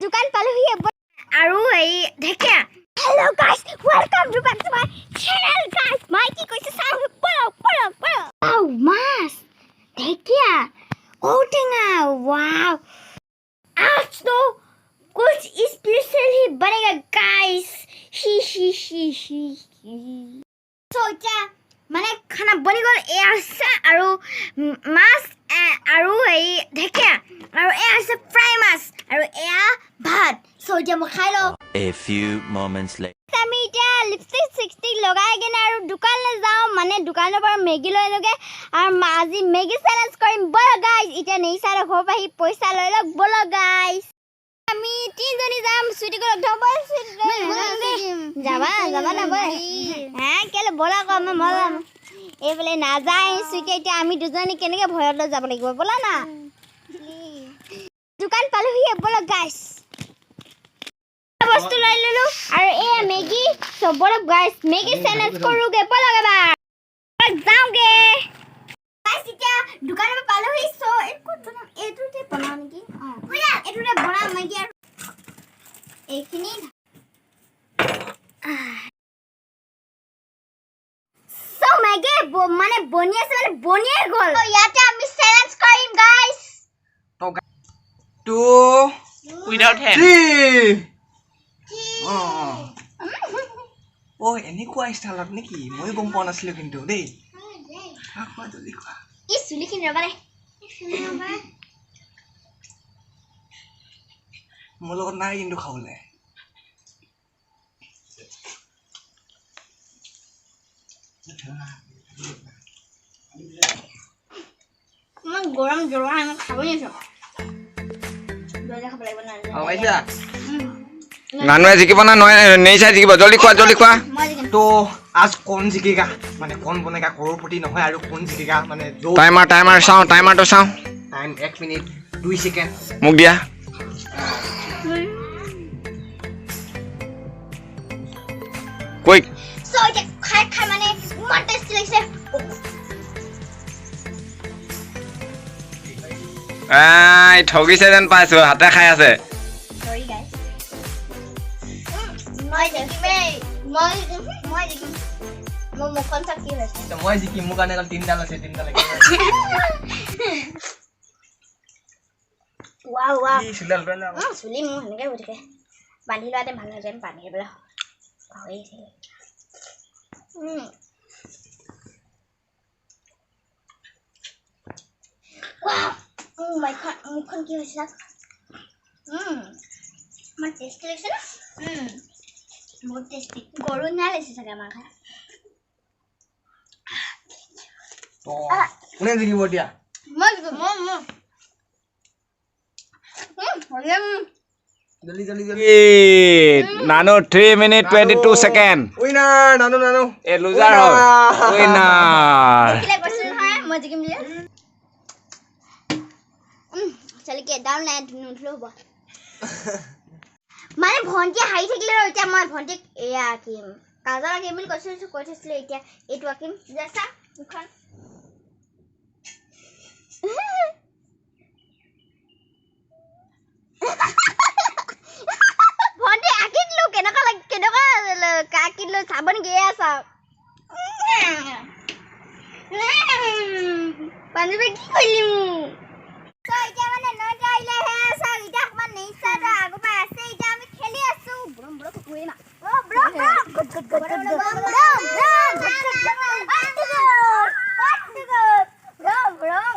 दुकान पालोही আৰু এই দেখে hello guys welcome to back to my channel guys my की কৈছে চাও পড়ো वाओ मास देखिए ओटिंगा वाओ आज तो कुछ स्पेशल ही बनेगा गाइस ही सोचा মানে খানা বনি গল এ আছে আৰু মাছ আৰু এই দেখে আৰু এ আছে ফ্ৰাই মাছ আৰু এয়া ভাত সোজা মই খাই লও A few moments later আমি এতিয়া লিপস্টিক 60 লগাই গেনে আৰু দোকানলৈ যাও মানে দোকানৰ পৰা মেগি লৈ লগে আৰু আজি মেগি চ্যালেঞ্জ কৰিম বল গাইস এতিয়া নেইছাৰ ঘৰ পাহি পইচা লৈ লগ বল গাইস আমি তিনজনী যাম সুইটিক লগ ধব যাবা না বল হ্যাঁ কেলে বলা কম মলাম এবেলে না যায় সুইটি এতিয়া আমি দুজনী কেনেকে ভয়ত যাব লাগিব বলা না দোকান পালোহি বল গাইস বস্তু লৈ ললো আৰু এ মেগি সবৰে গাইস মেগি চ্যালেঞ্জ কৰোগে পলাগবা যাওগে গাইস এতিয়া দোকানৰ পৰা পালোহি সো এটোতে বনাও নেকি এটোতে বনাম মেগি আৰু এইখিনি সো মেগি মানে বনি আছে মানে বনিয়ে গল ইয়াতে আমি চ্যালেঞ্জ কৰিম গাইস তো without hand 3 এনেকুৱা ষ্টাইলত নেকি মই গম পোৱা নাছিলো কিন্তু দেই খোৱা জলদি খোৱা ই সুলিখিন ৰবালে মোৰ লগত নাই কিন্তু খাবলৈ মই গৰম জ্বলা আমি খাব নিছো দলে খাব লাগিব না আইছা नानुआ जिकिब ना नहीं चाहे जिकिब जल्दी खुआ तो आज कौन जिकेगा माने कौन बनेगा करोड़पति নহয় আৰু কোন জিকেगा माने जो टाइमर चाও टाइमर तो चाও टाइम 1 मिनिट 2 सेकेंड मुख दिया क्विक सो जे खाय माने मट टेस्ट लागছে আই ঠগিছে যেন পাইছো হাতে খাই আছে সরি গাইস মই দেখি মই মুখন চাকি হৈছে তো মই জিকি মোক আনে কাল 3 ডাল আছে 3 ডাল লাগে वाव ই সুলাল বেলা সুলি মু হেনেকে উঠে বান্ধি লোৱাতে ভাল হৈ যায় পানী বলা হৈ আছে वाव ও মাই গড মুখন কি হৈছে মান টেস্টি লাগছে না বহুত টেস্টি গরু না লেছে থাকে আমার খা তো কোনে জিকিব দিয়া মই জলদি জলদি জলদি नानो 3 मिनट 22 सेकेंड উইনার নানু ए लूजर हो विनर কিলে কৈছিল হয় মই জিকিম দিলে চল কে ডাউন নাই নুঠলো হ'ব মানে ভন্টি হাই থাকিলে এতিয়া মই ভন্টি এয়া আকিম কাজৰ আকিম বুলি কৈছিল এতিয়া এইটো আকিম যাছা মুখন ভন্টি আকিলো কেনেকুৱা কাকিলো চাবন গিয়ে আছা পাঞ্জাবে কি কইলি মু তো এতিয়া মানে নটা আইলে হে আছে এতিয়া মান নেইছাটা আগো পাই আছে এতিয়া আমি খেলি আছো ব্রম কুই না ও ব্রম ব্রম